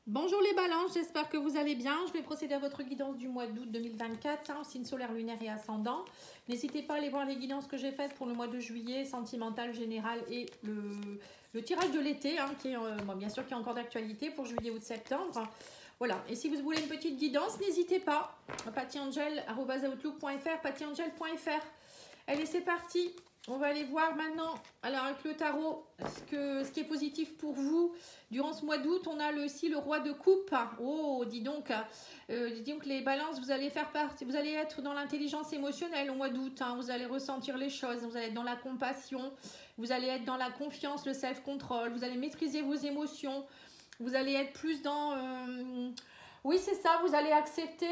Bonjour les balances, j'espère que vous allez bien. Je vais procéder à votre guidance du mois d'août 2024, signe solaire, lunaire et ascendant. N'hésitez pas à aller voir les guidances que j'ai faites pour le mois de juillet, sentimental, général et le tirage de l'été, qui est bien sûr qui est encore d'actualité pour juillet, août, septembre. Voilà, et si vous voulez une petite guidance, n'hésitez pas. pattyangel@outlook.fr, pattyangel.fr. Allez, c'est parti. On va aller voir maintenant, alors avec le tarot, ce qui est positif pour vous. Durant ce mois d'août, on a aussi le roi de coupe. Oh, dis donc les balances, vous allez faire partie, vous allez être dans l'intelligence émotionnelle au mois d'août. Vous allez ressentir les choses, vous allez être dans la compassion, vous allez être dans la confiance, le self-control, vous allez maîtriser vos émotions, vous allez être plus dans... oui, c'est ça, vous allez accepter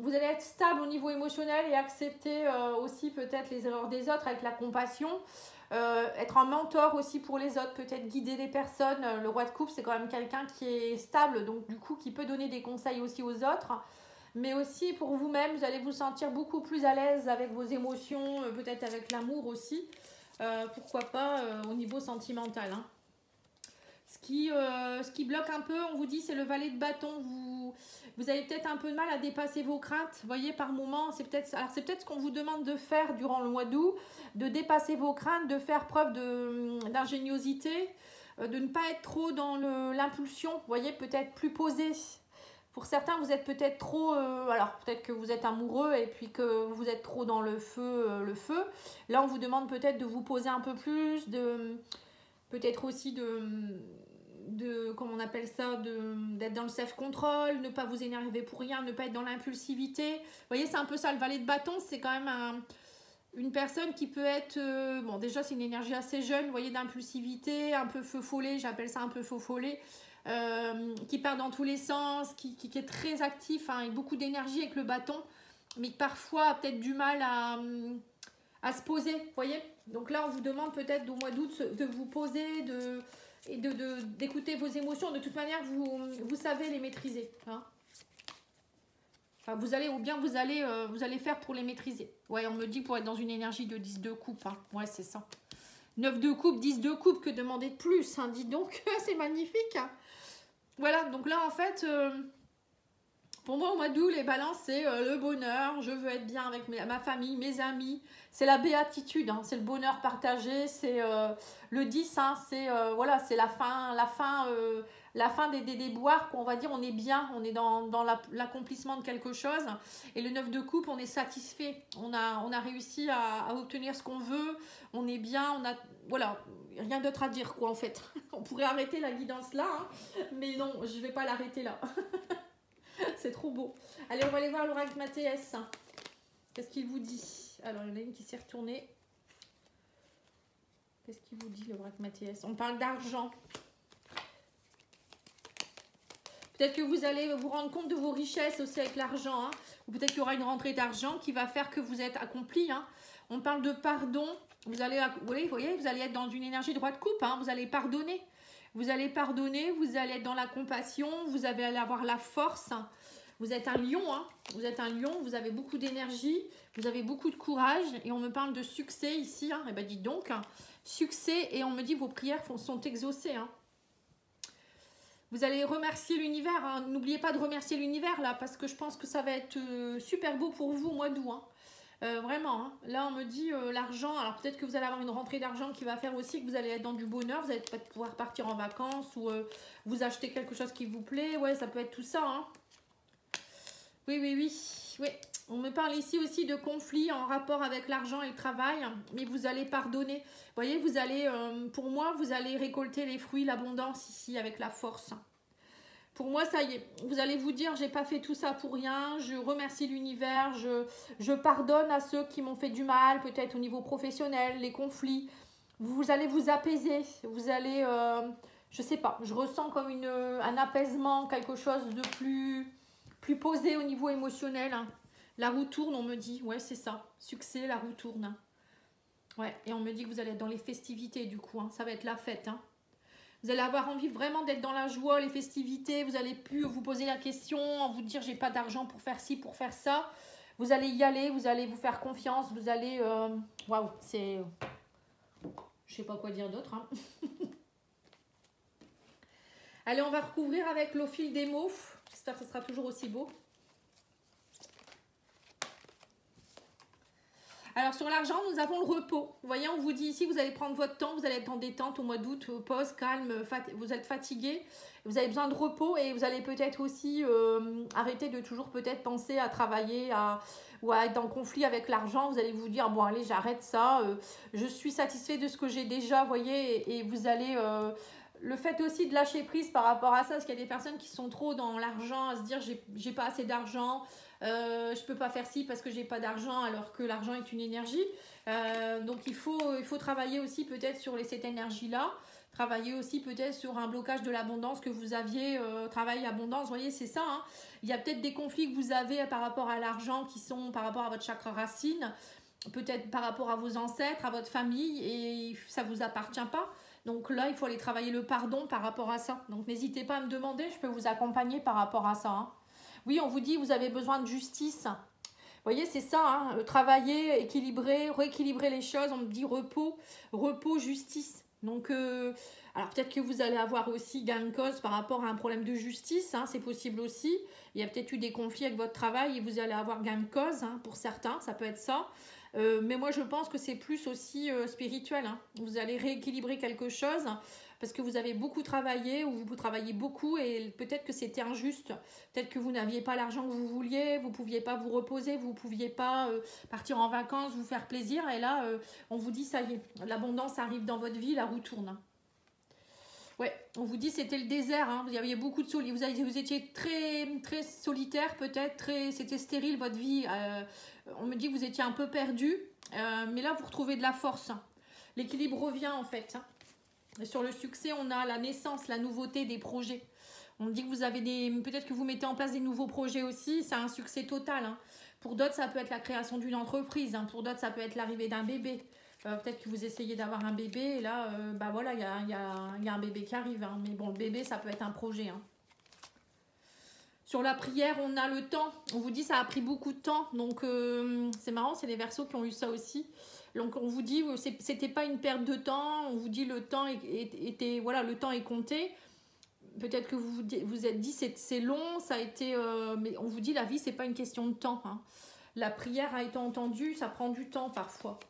vous allez être stable au niveau émotionnel et accepter aussi peut-être les erreurs des autres avec la compassion. Être un mentor aussi pour les autres, peut-être guider des personnes. Le roi de coupe, c'est quand même quelqu'un qui est stable, donc du coup qui peut donner des conseils aussi aux autres. Mais aussi pour vous-même, vous allez vous sentir beaucoup plus à l'aise avec vos émotions, peut-être avec l'amour aussi. Pourquoi pas au niveau sentimental. Ce qui bloque un peu, on vous dit, c'est le valet de bâton. Vous avez peut-être un peu de mal à dépasser vos craintes. Vous voyez, par moment, c'est peut-être ce qu'on vous demande de faire durant le mois d'août, de dépasser vos craintes, de faire preuve d'ingéniosité, de ne pas être trop dans l'impulsion. Vous voyez, peut-être plus posé. Pour certains, vous êtes peut-être trop... alors, peut-être que vous êtes amoureux et puis que vous êtes trop dans le feu. Là, on vous demande peut-être de vous poser un peu plus, peut-être aussi comment on appelle ça, d'être dans le self-control, ne pas vous énerver pour rien, ne pas être dans l'impulsivité. Vous voyez, c'est un peu ça, le valet de bâton, c'est quand même une personne qui peut être, bon déjà c'est une énergie assez jeune, vous voyez, d'impulsivité, un peu feu follet, j'appelle ça un peu feu follet, qui part dans tous les sens, qui est très actif, et beaucoup d'énergie avec le bâton, mais parfois a peut-être du mal à se poser, vous voyez. Donc là, on vous demande peut-être au mois d'août de vous poser, et d'écouter vos émotions. De toute manière, vous savez les maîtriser. Enfin, vous allez faire pour les maîtriser. Ouais, on me dit pour être dans une énergie de 10 de coupe. Ouais, c'est ça. 9 de coupe, 10 de coupe, que demander de plus, dis donc, c'est magnifique. Voilà, donc là, en fait... pour moi, au mois d'août, les balances, c'est le bonheur. Je veux être bien avec ma famille, mes amis. C'est la béatitude, c'est le bonheur partagé. C'est le 10, c'est voilà, c'est la fin des déboires. On va dire, on est bien, on est dans l'accomplissement de quelque chose. Et le 9 de coupe, on est satisfait. On a réussi à obtenir ce qu'on veut. On est bien, voilà, rien d'autre à dire, quoi, en fait. On pourrait arrêter la guidance là, mais non, je ne vais pas l'arrêter là. C'est trop beau. Allez, on va aller voir l'oracle Mathias. Qu'est-ce qu'il vous dit? Alors, il y en a une qui s'est retournée. Qu'est-ce qu'il vous dit, l'oracle Mathias? On parle d'argent. Peut-être que vous allez vous rendre compte de vos richesses aussi avec l'argent. Ou peut-être qu'il y aura une rentrée d'argent qui va faire que vous êtes accompli. On parle de pardon. Vous allez être dans une énergie de roi de coupe. Vous allez pardonner. Vous allez pardonner, vous allez être dans la compassion, vous allez avoir la force. Vous êtes un lion, vous êtes un lion, vous avez beaucoup d'énergie, vous avez beaucoup de courage. Et on me parle de succès ici. Et ben dites donc, succès, et on me dit vos prières sont exaucées. Vous allez remercier l'univers. N'oubliez pas de remercier l'univers là, parce que je pense que ça va être super beau pour vous au mois d'août. Vraiment, là on me dit l'argent, alors peut-être que vous allez avoir une rentrée d'argent qui va faire aussi que vous allez être dans du bonheur, vous allez peut-être pouvoir partir en vacances ou vous acheter quelque chose qui vous plaît, ouais, ça peut être tout ça. Oui, on me parle ici aussi de conflits en rapport avec l'argent et le travail, mais vous allez pardonner, vous voyez, vous allez, pour moi, vous allez récolter les fruits, l'abondance ici avec la force. Pour moi, ça y est, vous allez vous dire, j'ai pas fait tout ça pour rien, je remercie l'univers, je pardonne à ceux qui m'ont fait du mal, peut-être au niveau professionnel, les conflits. Vous allez vous apaiser, vous allez, je sais pas, je ressens comme un apaisement, quelque chose de plus posé au niveau émotionnel. La roue tourne, on me dit, ouais, c'est ça, succès, la roue tourne. Ouais, et on me dit que vous allez être dans les festivités du coup, ça va être la fête, Vous allez avoir envie vraiment d'être dans la joie, les festivités. Vous allez plus vous poser la question, vous dire j'ai pas d'argent pour faire ci, pour faire ça. Vous allez y aller, vous allez vous faire confiance, vous allez... Waouh, c'est... Je sais pas quoi dire d'autre. Allez, on va recouvrir avec l'eau fil des mots. J'espère que ce sera toujours aussi beau. Alors sur l'argent, nous avons le repos. Vous voyez, on vous dit ici, vous allez prendre votre temps, vous allez être en détente au mois d'août, pause, calme, vous êtes fatigué, vous avez besoin de repos et vous allez peut-être aussi arrêter de toujours peut-être penser à travailler ou à être en conflit avec l'argent. Vous allez vous dire, bon allez, j'arrête ça, je suis satisfait de ce que j'ai déjà, vous voyez, et vous allez... le fait aussi de lâcher prise par rapport à ça, parce qu'il y a des personnes qui sont trop dans l'argent, à se dire j'ai pas assez d'argent, je peux pas faire ci parce que j'ai pas d'argent, alors que l'argent est une énergie. Donc il faut travailler aussi peut-être sur cette énergie-là, travailler aussi peut-être sur un blocage de l'abondance que vous aviez, travail abondance, vous voyez, c'est ça. Hein. Il y a peut-être des conflits que vous avez par rapport à l'argent qui sont par rapport à votre chakra racine, peut-être par rapport à vos ancêtres, à votre famille, et ça vous appartient pas. Donc là, il faut aller travailler le pardon par rapport à ça. Donc n'hésitez pas à me demander, je peux vous accompagner par rapport à ça. Hein. Oui, on vous dit, vous avez besoin de justice. Vous voyez, c'est ça, hein, travailler, équilibrer, rééquilibrer les choses. On me dit repos, justice. Donc, alors peut-être que vous allez avoir aussi gain de cause par rapport à un problème de justice. Hein, c'est possible aussi. Il y a peut-être eu des conflits avec votre travail et vous allez avoir gain de cause, hein, pour certains, ça peut être ça. Mais moi je pense que c'est plus aussi spirituel. Hein. Vous allez rééquilibrer quelque chose parce que vous avez beaucoup travaillé ou vous travaillez beaucoup et peut-être que c'était injuste. Peut-être que vous n'aviez pas l'argent que vous vouliez, vous ne pouviez pas vous reposer, vous ne pouviez pas partir en vacances, vous faire plaisir. Et là, on vous dit ça y est, l'abondance arrive dans votre vie, la roue tourne. Ouais, on vous dit c'était le désert, hein. Vous aviez beaucoup de solitude, vous étiez très, très solitaire peut-être, c'était stérile votre vie. On me dit que vous étiez un peu perdu, mais là vous retrouvez de la force. L'équilibre revient en fait. Hein. Et sur le succès, on a la naissance, la nouveauté des projets. On me dit que vous avez peut-être que vous mettez en place des nouveaux projets aussi, c'est un succès total. Hein. Pour d'autres, ça peut être la création d'une entreprise, hein. Pour d'autres, ça peut être l'arrivée d'un bébé. Peut-être que vous essayez d'avoir un bébé et là, bah voilà, il y a un bébé qui arrive. Hein. Mais bon, le bébé, ça peut être un projet. Hein. Sur la prière, on a le temps. On vous dit ça a pris beaucoup de temps. Donc, c'est marrant, c'est les Verseaux qui ont eu ça aussi. Donc, on vous dit, c'était pas une perte de temps. On vous dit le temps était, voilà, le temps est compté. Peut-être que vous êtes dit c'est long, ça a été... mais on vous dit la vie, c'est pas une question de temps. Hein. La prière a été entendue, ça prend du temps parfois.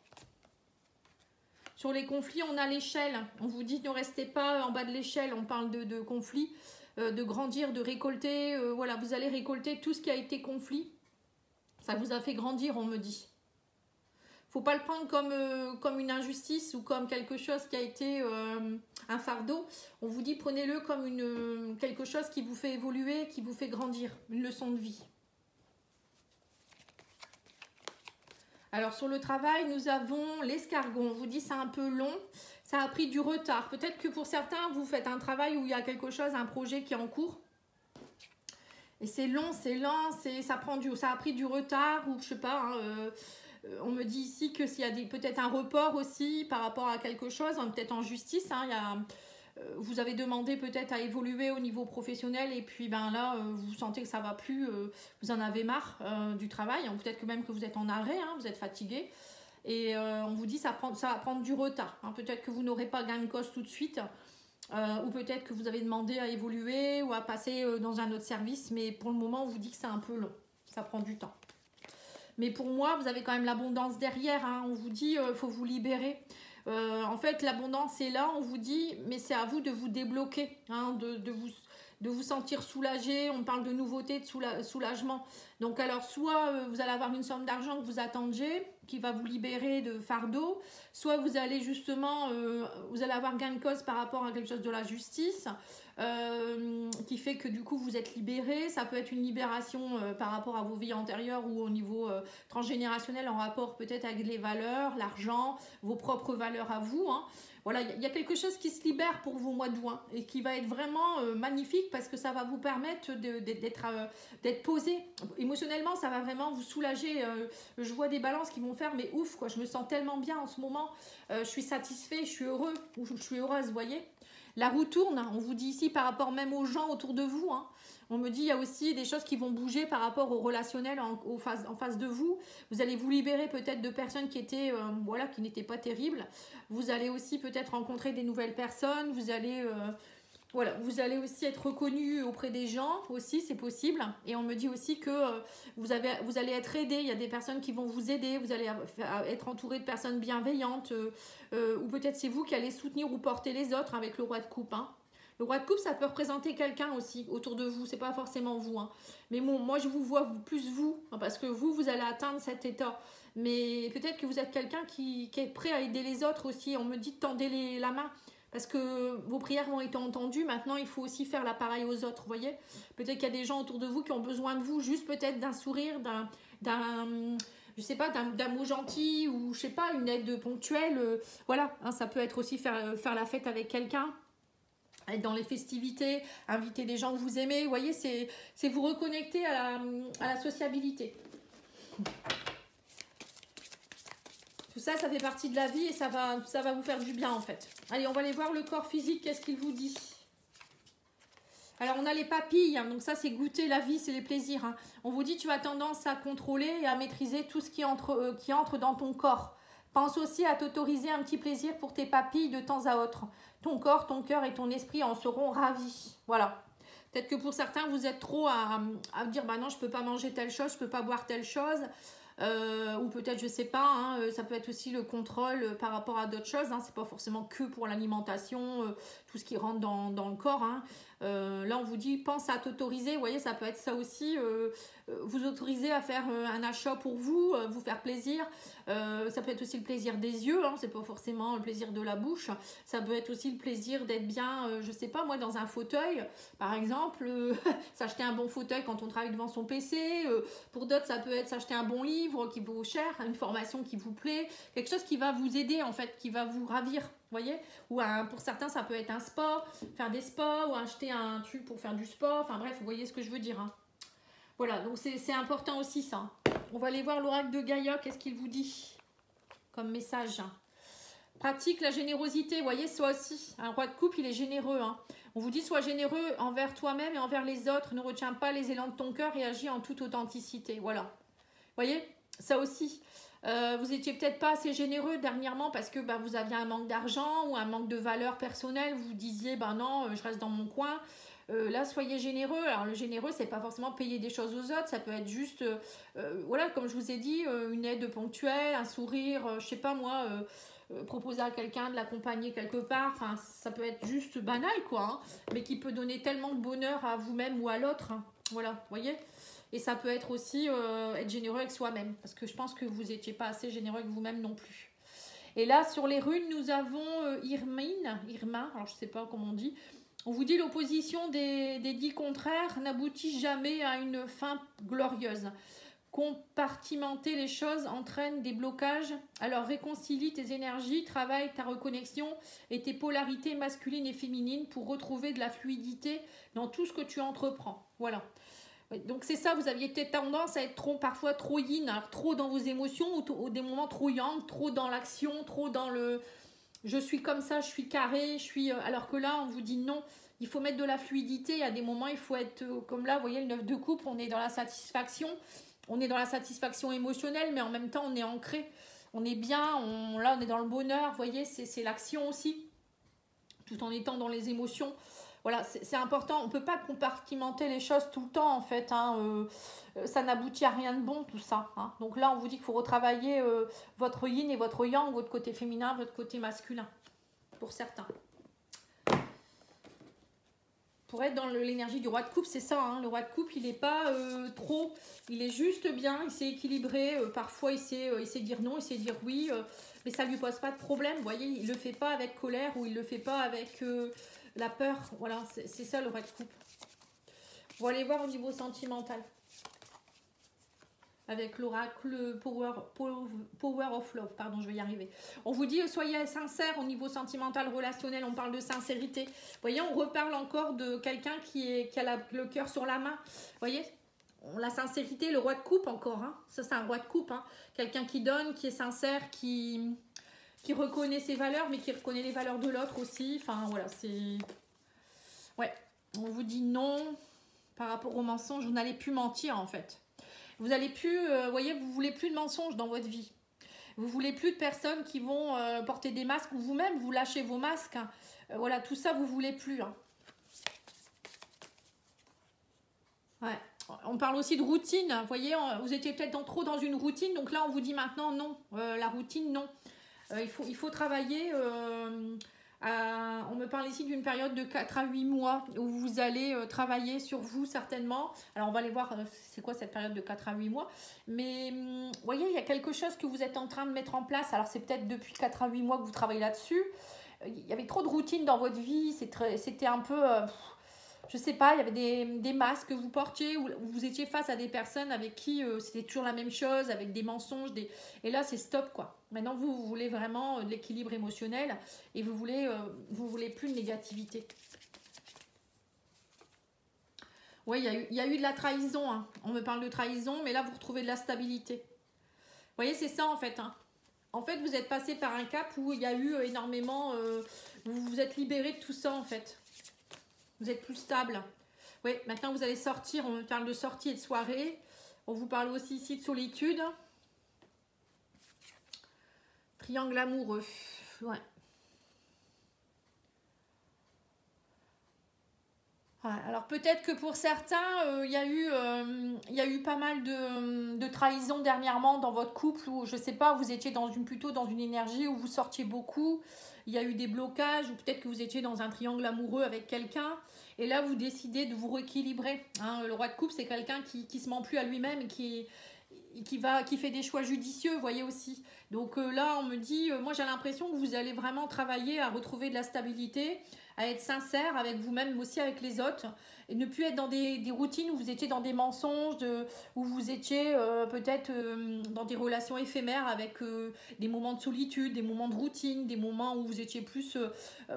Sur les conflits, on a l'échelle. On vous dit ne restez pas en bas de l'échelle. On parle de conflits, de grandir, de récolter. Voilà, vous allez récolter tout ce qui a été conflit. Ça vous a fait grandir, on me dit. Faut pas le prendre comme une injustice ou comme quelque chose qui a été un fardeau. On vous dit prenez-le comme quelque chose qui vous fait évoluer, qui vous fait grandir. Une leçon de vie. Alors sur le travail, nous avons l'escargot. On vous dit c'est un peu long, ça a pris du retard. Peut-être que pour certains, vous faites un travail où il y a quelque chose, un projet qui est en cours. Et c'est long, c'est lent, ça a pris du retard ou je sais pas. Hein, on me dit ici que s'il y a peut-être un report aussi par rapport à quelque chose, hein, peut-être en justice. Hein, vous avez demandé peut-être à évoluer au niveau professionnel et puis ben là vous sentez que ça va plus, vous en avez marre du travail, hein, peut-être que même que vous êtes en arrêt, hein, vous êtes fatigué et on vous dit ça va prendre du retard, hein, peut-être que vous n'aurez pas gain de cause tout de suite ou peut-être que vous avez demandé à évoluer ou à passer dans un autre service, mais pour le moment on vous dit que c'est un peu long, ça prend du temps. Mais pour moi, vous avez quand même l'abondance derrière, hein, on vous dit faut vous libérer. En fait, l'abondance est là, on vous dit, mais c'est à vous de vous débloquer, hein, de vous sentir soulagé. On parle de nouveauté, de soulagement. Donc, alors, soit vous allez avoir une somme d'argent que vous attendiez, qui va vous libérer de fardeau, soit vous allez justement, vous allez avoir gain de cause par rapport à quelque chose de la justice, qui fait que du coup vous êtes libéré. Ça peut être une libération par rapport à vos vies antérieures ou au niveau transgénérationnel en rapport peut-être avec les valeurs, l'argent, vos propres valeurs à vous. Hein. Voilà, il y a quelque chose qui se libère pour vous au mois de juin et qui va être vraiment magnifique parce que ça va vous permettre d'être posé. Émotionnellement, ça va vraiment vous soulager. Je vois des balances qui vont faire, mais ouf, quoi, je me sens tellement bien en ce moment. Je suis satisfait, je suis heureux ou je suis heureuse, vous voyez. La roue tourne, on vous dit ici par rapport même aux gens autour de vous. Hein. On me dit il y a aussi des choses qui vont bouger par rapport au relationnel en face de vous. Vous allez vous libérer peut-être de personnes qui étaient, voilà, qui n'étaient pas terribles. Vous allez aussi peut-être rencontrer des nouvelles personnes. Vous allez Voilà, vous allez aussi être reconnu auprès des gens aussi, c'est possible. Et on me dit aussi que vous allez être aidé. Il y a des personnes qui vont vous aider. Vous allez être entouré de personnes bienveillantes. Ou peut-être c'est vous qui allez soutenir ou porter les autres avec le roi de coupe. Hein. Le roi de coupe, ça peut représenter quelqu'un aussi autour de vous. C'est pas forcément vous. Hein. Mais bon, moi, je vous vois plus vous. Hein, parce que vous allez atteindre cet état. Mais peut-être que vous êtes quelqu'un qui est prêt à aider les autres aussi. On me dit tendez la main. Parce que vos prières ont été entendues, maintenant il faut aussi faire l'appareil aux autres, vous voyez. Peut-être qu'il y a des gens autour de vous qui ont besoin de vous, juste peut-être d'un sourire, je sais pas, d'un mot gentil, ou je sais pas, une aide ponctuelle. Voilà, hein, ça peut être aussi faire la fête avec quelqu'un, être dans les festivités, inviter des gens que vous aimez, vous voyez, c'est vous reconnecter à la sociabilité. Tout ça, ça fait partie de la vie et ça va vous faire du bien en fait. Allez, on va aller voir le corps physique, qu'est-ce qu'il vous dit? Alors, on a les papilles, hein, donc ça, c'est goûter la vie, c'est les plaisirs. Hein. On vous dit, tu as tendance à contrôler et à maîtriser tout ce qui entre dans ton corps. Pense aussi à t'autoriser un petit plaisir pour tes papilles de temps à autre. Ton corps, ton cœur et ton esprit en seront ravis. Voilà. Peut-être que pour certains, vous êtes trop à dire, bah non, je ne peux pas manger telle chose, je ne peux pas boire telle chose. Ou peut-être, je sais pas, hein, ça peut être aussi le contrôle par rapport à d'autres choses. Hein, c'est pas forcément que pour l'alimentation, tout ce qui rentre dans le corps. Hein. Là, on vous dit, pense à t'autoriser. Vous voyez, ça peut être ça aussi. Vous autoriser à faire un achat pour vous, vous faire plaisir. Ça peut être aussi le plaisir des yeux. Hein, c'est pas forcément le plaisir de la bouche. Ça peut être aussi le plaisir d'être bien, je sais pas, moi, dans un fauteuil. Par exemple, s'acheter un bon fauteuil quand on travaille devant son PC. Pour d'autres, ça peut être s'acheter un bon livre qui vaut cher, une formation qui vous plaît, quelque chose qui va vous aider en fait, qui va vous ravir, voyez. Ou pour certains, ça peut être un sport, faire des sports, ou acheter un truc pour faire du sport. Enfin bref, vous voyez ce que je veux dire. Hein. Voilà, donc c'est important aussi ça. On va aller voir l'oracle de Gaïa, qu'est-ce qu'il vous dit comme message. Pratique la générosité, vous voyez, soit aussi. Un roi de coupe, il est généreux. Hein. On vous dit, sois généreux envers toi-même et envers les autres. Ne retiens pas les élans de ton cœur et agis en toute authenticité. Voilà. Vous voyez, ça aussi. Vous étiez peut-être pas assez généreux dernièrement parce que vous aviez un manque d'argent ou un manque de valeur personnelle. Vous disiez, non, je reste dans mon coin. Là, soyez généreux. Alors, le généreux, c'est pas forcément payer des choses aux autres. Ça peut être juste, voilà, comme je vous ai dit, une aide ponctuelle, un sourire, je sais pas moi, proposer à quelqu'un de l'accompagner quelque part. Enfin, ça peut être juste banal, quoi, hein, mais qui peut donner tellement de bonheur à vous-même ou à l'autre. Hein. Voilà, vous voyez. Et ça peut être aussi être généreux avec soi-même, parce que je pense que vous n'étiez pas assez généreux avec vous-même non plus. Et là, sur les runes, nous avons Irma, alors je ne sais pas comment on dit. On vous dit l'opposition des dix contraires n'aboutit jamais à une fin glorieuse. Compartimenter les choses entraîne des blocages, alors réconcilie tes énergies, travaille ta reconnexion et tes polarités masculines et féminines pour retrouver de la fluidité dans tout ce que tu entreprends. Voilà. Donc c'est ça, vous aviez peut-être tendance à être parfois trop yin, alors trop dans vos émotions, ou des moments trop yang, trop dans l'action, trop dans le je suis comme ça, je suis carré, alors que là on vous dit non, il faut mettre de la fluidité, à des moments il faut être comme là, vous voyez le 9 de coupe, on est dans la satisfaction, émotionnelle, mais en même temps on est ancré, on est bien, là on est dans le bonheur, vous voyez, c'est l'action aussi, tout en étant dans les émotions. Voilà, c'est important. On ne peut pas compartimenter les choses tout le temps, en fait. Hein. Ça n'aboutit à rien de bon, tout ça. Hein. Donc là, on vous dit qu'il faut retravailler votre yin et votre yang, votre côté féminin, votre côté masculin, pour certains. Pour être dans l'énergie du roi de coupe, c'est ça. Hein. Le roi de coupe, il n'est pas trop... Il est juste bien, il sait équilibrer. Parfois, il sait dire non, il sait dire oui. Mais ça ne lui pose pas de problème. Vous voyez, il ne le fait pas avec colère ou il ne le fait pas avec... la peur, voilà, c'est ça le roi de coupe. On va aller voir au niveau sentimental. Avec l'oracle Power of Love, pardon, je vais y arriver. On vous dit, soyez sincère au niveau sentimental, relationnel, on parle de sincérité. Vous voyez, on reparle encore de quelqu'un qui a le cœur sur la main. Vous voyez, la sincérité, le roi de coupe encore, hein. Ça c'est un roi de coupe, hein. Quelqu'un qui donne, qui est sincère, qui reconnaît ses valeurs, mais qui reconnaît les valeurs de l'autre aussi. Enfin, voilà, c'est... Ouais, on vous dit non par rapport au mensonge. Vous n'allez plus mentir, en fait. Vous n'allez plus... voyez, vous ne voulez plus de mensonges dans votre vie. Vous ne voulez plus de personnes qui vont porter des masques ou vous-même, vous lâchez vos masques. Hein. Voilà, tout ça, vous ne voulez plus. Hein. on parle aussi de routine. Vous voyez, vous étiez peut-être trop dans une routine. Donc là, on vous dit maintenant non. La routine, non. Il faut travailler. On me parle ici d'une période de 4 à 8 mois où vous allez travailler sur vous certainement. Alors, on va aller voir c'est quoi cette période de 4 à 8 mois. Mais vous voyez, il y a quelque chose que vous êtes en train de mettre en place. Alors, c'est peut-être depuis 4 à 8 mois que vous travaillez là-dessus. Il y avait trop de routine dans votre vie. C'était un peu... je sais pas, il y avait des masques que vous portiez ou vous étiez face à des personnes avec qui c'était toujours la même chose, avec des mensonges. Et là, c'est stop, quoi. Maintenant, vous voulez vraiment de l'équilibre émotionnel et vous voulez plus de négativité. Oui, il y a eu de la trahison. Hein. On me parle de trahison, mais là, vous retrouvez de la stabilité. Vous voyez, c'est ça, en fait. Hein. En fait, vous êtes passé par un cap où il y a eu énormément... vous vous êtes libéré de tout ça, en fait. Vous êtes plus stable. Oui, maintenant vous allez sortir. On parle de sortie et de soirée. On vous parle aussi ici de solitude. Triangle amoureux. Ouais. Ouais, alors peut-être que pour certains, il y a eu pas mal de trahison dernièrement dans votre couple. Ou je sais pas, vous étiez plutôt dans une énergie où vous sortiez beaucoup. Il y a eu des blocages. Ou peut-être que vous étiez dans un triangle amoureux avec quelqu'un. Et là, vous décidez de vous rééquilibrer. Hein, le roi de coupe, c'est quelqu'un qui se ment plus à lui-même et qui fait des choix judicieux, vous voyez aussi. Donc là, on me dit, moi j'ai l'impression que vous allez vraiment travailler à retrouver de la stabilité, à être sincère avec vous-même, mais aussi avec les autres, et ne plus être dans des routines où vous étiez dans des mensonges, où vous étiez peut-être dans des relations éphémères avec des moments de solitude, des moments de routine, des moments où vous étiez plus,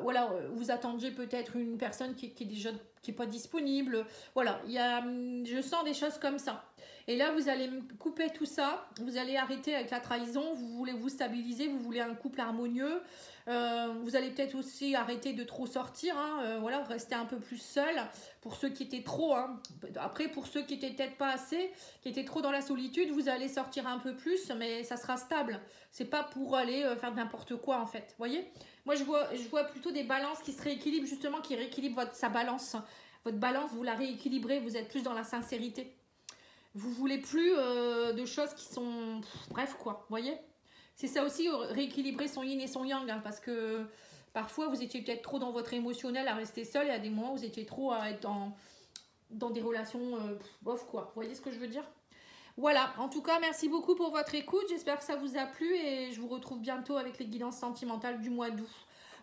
voilà, vous attendiez peut-être une personne qui est déjà qui n'est pas disponible. Voilà, je sens des choses comme ça. Et là, vous allez couper tout ça, vous allez arrêter avec la trahison, vous voulez vous stabiliser, vous voulez un couple harmonieux. Vous allez peut-être aussi arrêter de trop sortir, hein, voilà, rester un peu plus seul pour ceux qui étaient trop. Hein. Après, pour ceux qui étaient peut-être pas assez, qui étaient trop dans la solitude, vous allez sortir un peu plus, mais ça sera stable. C'est pas pour aller faire n'importe quoi en fait. Vous voyez? Moi, je vois plutôt des balances qui se rééquilibrent, justement, qui rééquilibrent sa balance. Votre balance, vous la rééquilibrez, vous êtes plus dans la sincérité. Vous voulez plus de choses qui sont... Bref, quoi, vous voyez? C'est ça aussi, rééquilibrer son yin et son yang, hein, parce que parfois, vous étiez peut-être trop dans votre émotionnel à rester seul, et à des moments, vous étiez trop à être dans des relations bof, quoi. Vous voyez ce que je veux dire? Voilà, en tout cas, merci beaucoup pour votre écoute. J'espère que ça vous a plu et je vous retrouve bientôt avec les guidances sentimentales du mois d'août.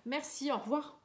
Merci, au revoir.